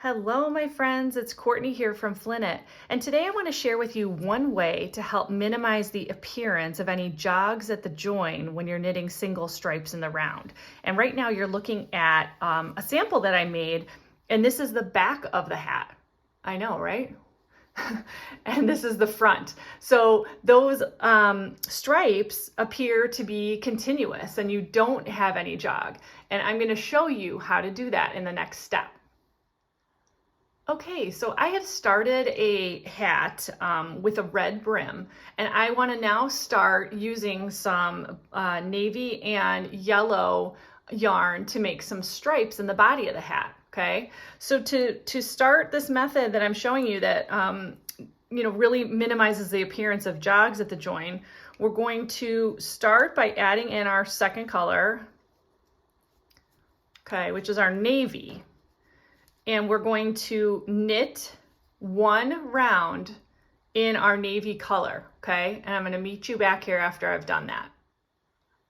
Hello, my friends. It's Courtney here from Flynn-It, and today I want to share with you one way to help minimize the appearance of any jogs at the join when you're knitting single stripes in the round. And right now you're looking at a sample that I made, and this is the back of the hat. I know, right? And this is the front. So those stripes appear to be continuous and you don't have any jog. And I'm going to show you how to do that in the next step. Okay, so I have started a hat with a red brim, and I want to now start using some navy and yellow yarn to make some stripes in the body of the hat. Okay, so to start this method that I'm showing you that really minimizes the appearance of jogs at the join, we're going to start by adding in our second color, okay, which is our navy. And we're going to knit one round in our navy color, okay? And I'm going to meet you back here after I've done that.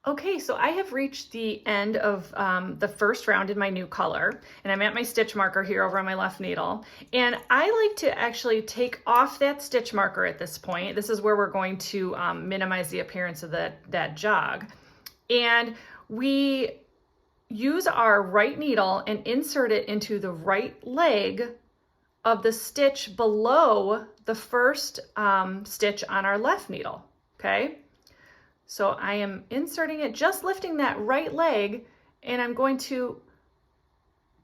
Okay, so I have reached the end of the first round in my new color, and I'm at my stitch marker here over on my left needle. And I like to actually take off that stitch marker at this point. This is where we're going to minimize the appearance of that jog. And we use our right needle and insert it into the right leg of the stitch below the first stitch on our left needle, okay? So I am inserting it, just lifting that right leg, and I'm going to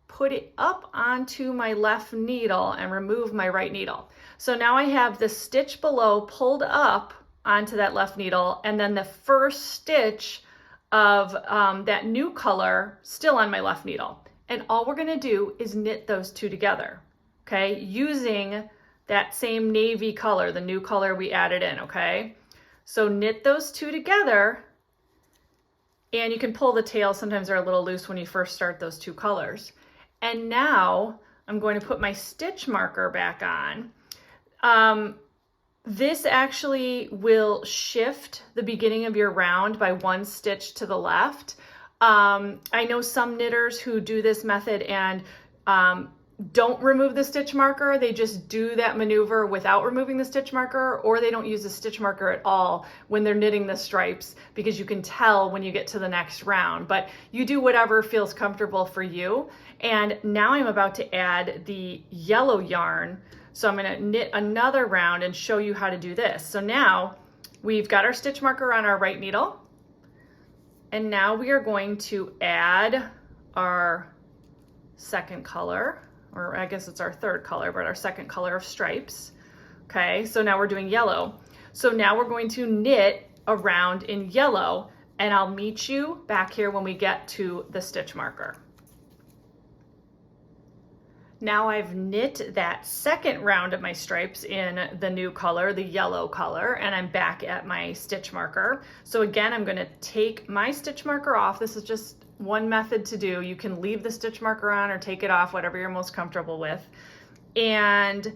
put it up onto my left needle and remove my right needle. So now I have the stitch below pulled up onto that left needle, and then the first stitch of that new color still on my left needle. And all we're going to do is knit those two together, okay, using that same navy color, the new color we added in, okay? So knit those two together, and you can pull the tail. Sometimes they're a little loose when you first start those two colors. And now I'm going to put my stitch marker back on. This actually will shift the beginning of your round by one stitch to the left. I know some knitters who do this method and don't remove the stitch marker. They just do that maneuver without removing the stitch marker, or they don't use the stitch marker at all when they're knitting the stripes, because you can tell when you get to the next round. But you do whatever feels comfortable for you. And now I'm about to add the yellow yarn. So I'm going to knit another round and show you how to do this. So now we've got our stitch marker on our right needle, and now we are going to add our second color, or I guess it's our third color, but our second color of stripes. Okay, so now we're doing yellow. So now we're going to knit a round in yellow, and I'll meet you back here when we get to the stitch marker. Now I've knit that second round of my stripes in the new color, the yellow color, and I'm back at my stitch marker. So again, I'm going to take my stitch marker off. This is just one method to do. You can leave the stitch marker on or take it off, whatever you're most comfortable with. And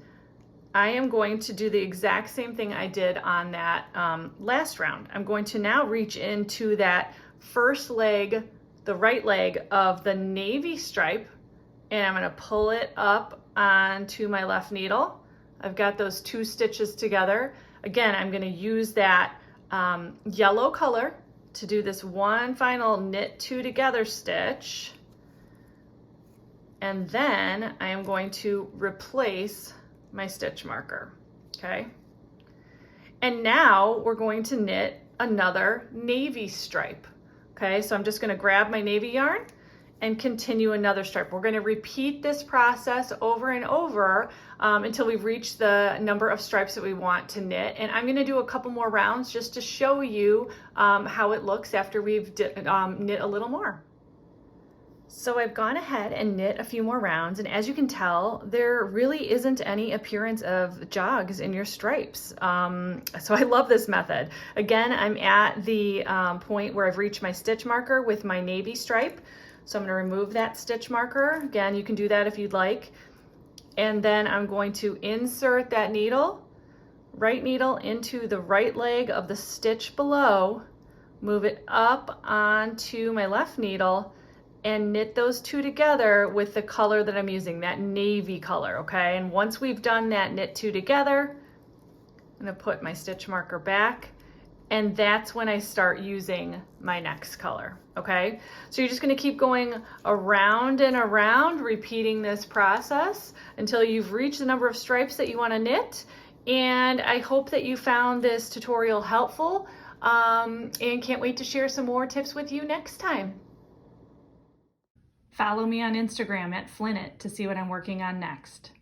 I am going to do the exact same thing I did on that last round. I'm going to now reach into that first leg, the right leg of the navy stripe, and I'm going to pull it up onto my left needle. I've got those two stitches together. Again, I'm going to use that yellow color to do this one final knit two together stitch. And then I am going to replace my stitch marker, okay? And now we're going to knit another navy stripe, okay? So I'm just going to grab my navy yarn and continue another stripe. We're going to repeat this process over and over until we've reached the number of stripes that we want to knit. And I'm going to do a couple more rounds just to show you how it looks after we've knit a little more. So I've gone ahead and knit a few more rounds, and as you can tell, there really isn't any appearance of jogs in your stripes. So I love this method. Again, I'm at the point where I've reached my stitch marker with my navy stripe. So I'm going to remove that stitch marker. Again, you can do that if you'd like. And then I'm going to insert that needle, right needle, into the right leg of the stitch below, move it up onto my left needle, and knit those two together with the color that I'm using, that navy color, okay? And once we've done that knit two together, I'm gonna put my stitch marker back, and that's when I start using my next color, okay? So you're just gonna keep going around and around, repeating this process until you've reached the number of stripes that you wanna knit. And I hope that you found this tutorial helpful, and can't wait to share some more tips with you next time. Follow me on Instagram at Flinnit to see what I'm working on next.